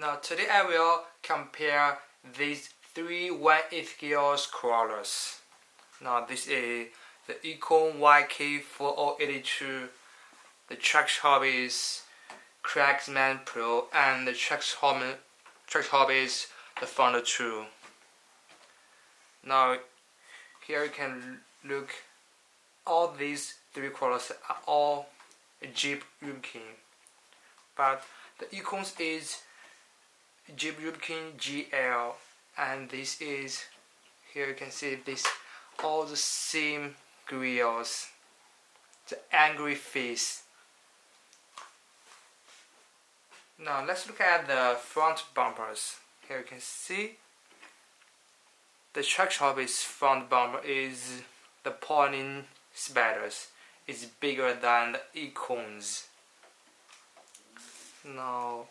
Now today I will compare these three 1/8 gears crawlers. Now this is the Econ YK4082, the Trax Hobbies Cragsman Pro, and the Trax Hobbies the Founder 2. Now here you can look, all these three crawlers are all Jeep Rubicon, but the Econs is Jeep Rubicon GL, and this is, here you can see this, all the same grills, the angry face. Now let's look at the front bumpers. Here you can see the Trax Hobbies front bumper is the pointing spiders. It's bigger than the Econs. Now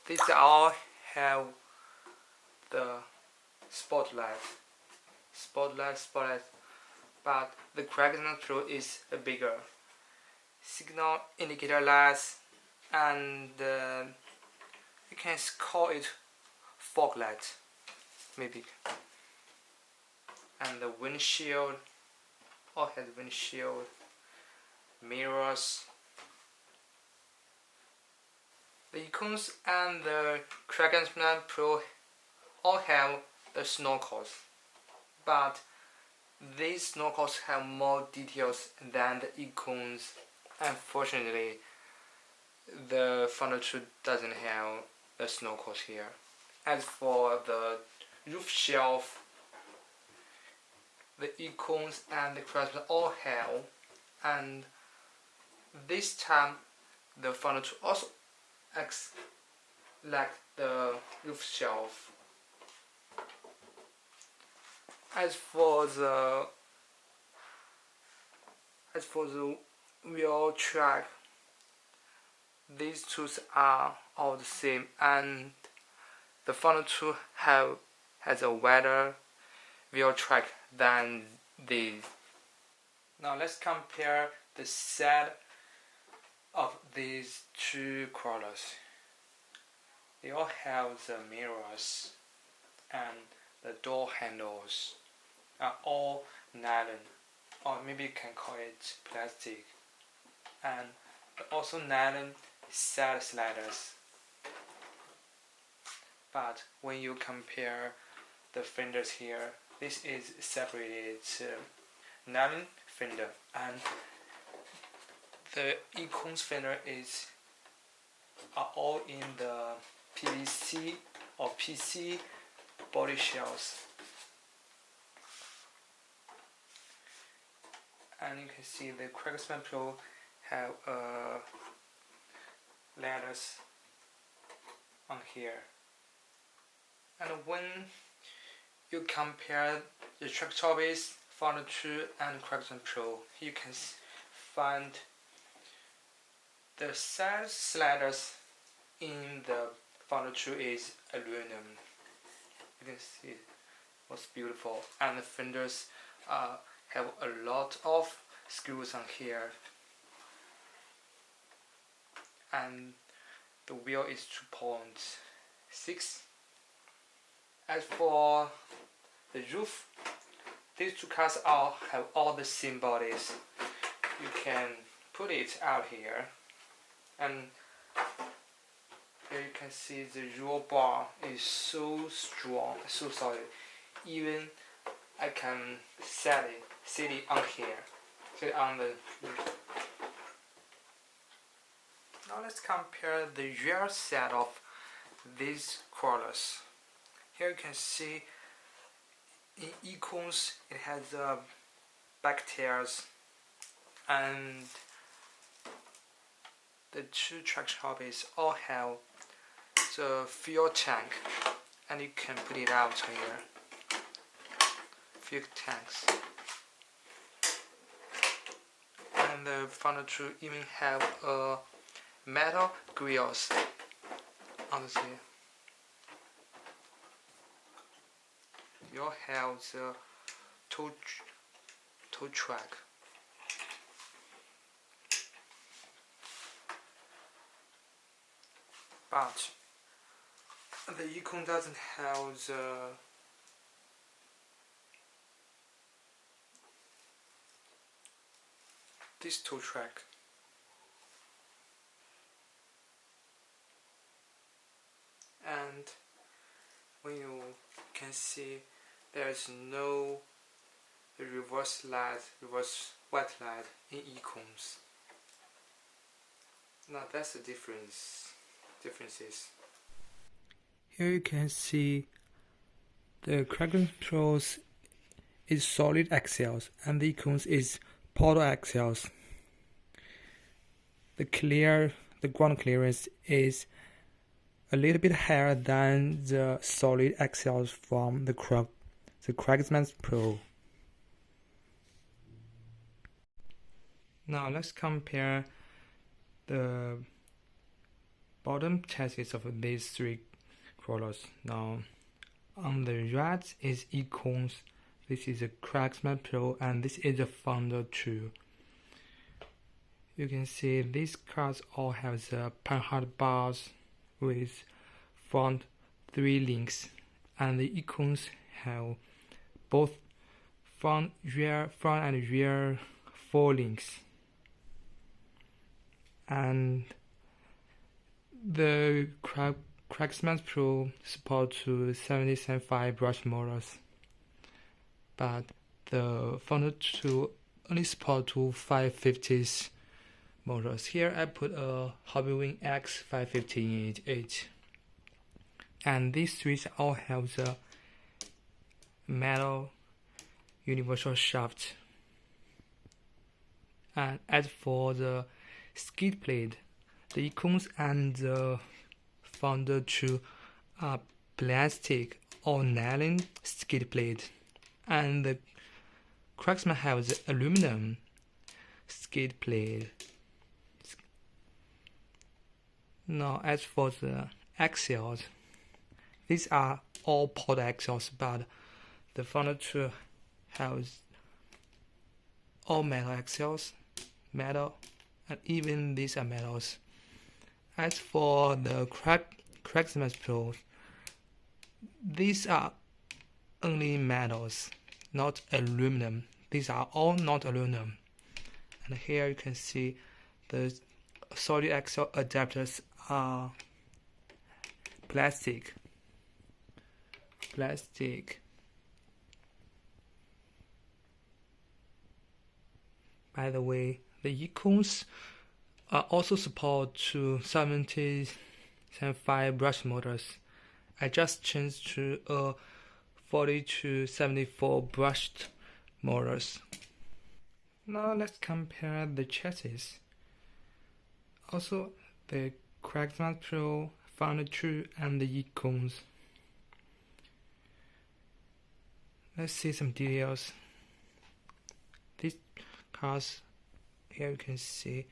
these all have the spotlight, but the Cragsman Pro is a bigger signal indicator lights, and you can call it fog light maybe. And the windshield all has windshield mirrors. The Econs and the Cragsman Pro all have the snorkels, but these snorkels have more details than the Econs. Unfortunately, the Founder 2 doesn't have the snorkels here. As for the roof shelf, the Econs and the Cragsman all have, and this time the Founder 2 also acts like the roof shelf. As for the wheel track, these two are all the same, and the Founder 2 has a wider wheel track than these. Now let's compare the set of these two crawlers. They all have the mirrors, and the door handles are all nylon, or maybe you can call it plastic, and also nylon side sliders. But when you compare the fenders here, this is separated nylon fender, and the Econs fender are all in the PVC or PC body shells. And you can see the Cragsman Pro have ladders on here. And when you compare the Trax Hobbies, Founder 2 and Cragsman Pro, you can find the side sliders in the Founder 2 is aluminum. You can see what's beautiful, and the fenders have a lot of screws on here, and the wheel is 2.6. As for the roof, these two cars have all the same bodies. You can put it out here, and here you can see the roll bar is so strong, so solid. Even I can set it on here, set it on the roof. Now let's compare the rear set of these crawlers. Here you can see in Econs it has back tires, and the two Trax Hobbies all have the fuel tank, and you can put it out here. Fuel tanks. And the Founder 2 even have metal grills on the here. You all have the tow track. But The Econ doesn't have the this two track. And when you can see there's no reverse white light in Econs. Now that's the differences. Here you can see the Cragsman Pro is solid axles and the Econs is portal axles. The ground clearance is a little bit higher than the solid axles from the Cragsman Pro. Now let's compare the bottom chassis of these three crawlers. Now on the right is Econs, this is a Cragsman Pro, and this is a Founder 2. You can see these cars all have the panhard bars with front 3 links, and the Econs have both front and rear 4 links. And the Cragsman Pro support to 7075 brush motors, but the Founder 2 only support to 550s motors. Here I put a Hobbywing X550 in it, and these three all have the metal universal shaft. And as for the skid plate, the Econs and the Founder 2 are plastic or nylon skid plate, and the Cragsman has the aluminum skid plate. Now as for the axles, these are all pod axles, but the Founder 2 has all metal axles, and even these are metals. As for the Cragsman Pro, these are only metals, not aluminum. These are all not aluminum. And here you can see the solid axle adapters are plastic. By the way, the Econs also support to 7075 brush motors. I just changed to a 40 to 74 brushed motors. Now let's compare the chassis. Also, the Cragsman Pro, Founder 2, and the Econs. Let's see some details. These cars, here you can see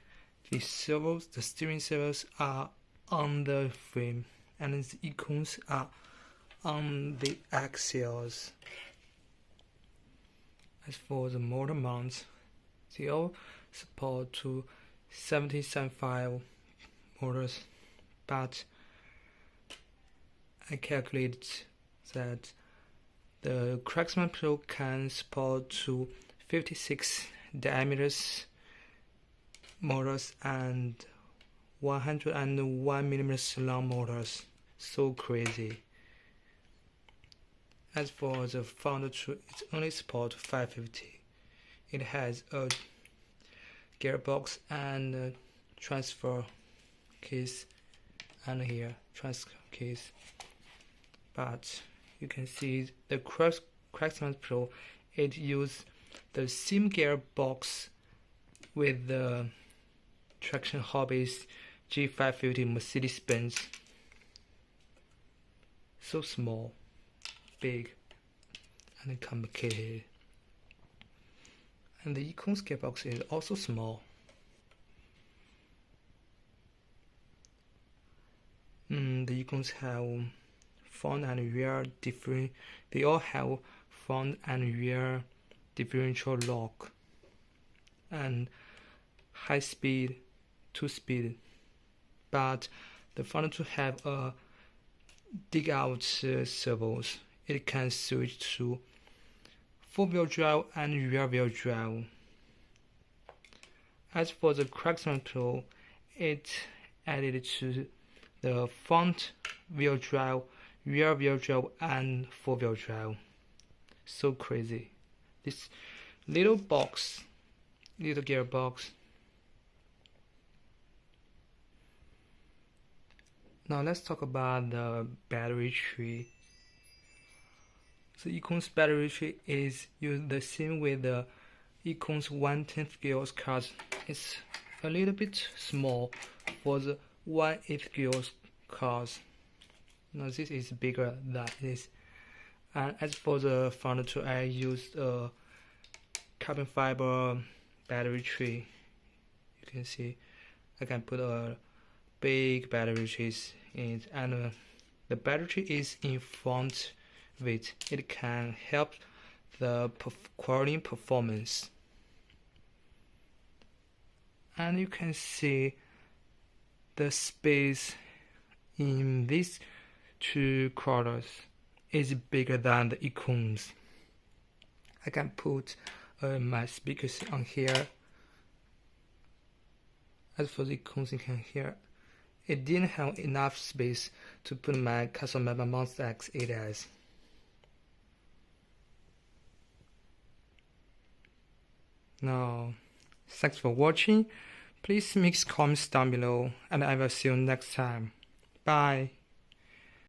the steering servos are on the frame, and the Econs are on the axles. As for the motor mounts, they all support to 7075 motors, but I calculated that the Cragsman Pro can support to 56 diameters motors and 101mm long motors. So crazy. As for the Founder 2, it only supports 550. It has a gearbox and a transfer case, and here transfer case. But you can see the Cragsman Pro, it uses the same gearbox with the Traction Hobbies G550 Mercedes-Benz. So small, big, and complicated. And the Econs gearbox is also small. The Econs have front and rear they all have front and rear differential lock and high speed, 2-speed, but the Founder 2 have a dig out servos. It can switch to four-wheel drive and rear-wheel drive. As for the Cragsman Pro, it added to the front wheel drive, rear wheel drive, and four-wheel drive. So crazy. This little gearbox. Now let's talk about the battery tree. The Econ's battery tree is used the same with the Econ's 1/10 gears cars. It's a little bit small for the 1/8 gears cars. Now this is bigger than this. And as for the front two, I used a carbon fiber battery tree. You can see I can put a big battery trees in it, and the battery tree is in front of it. It can help the quality performance. And you can see the space in these two quarters is bigger than the Econ's. I can put my speakers on here. As for the Econ's, you can hear it didn't have enough space to put my custom Monster X 8S. Now, thanks for watching. Please make comments down below, and I will see you next time. Bye.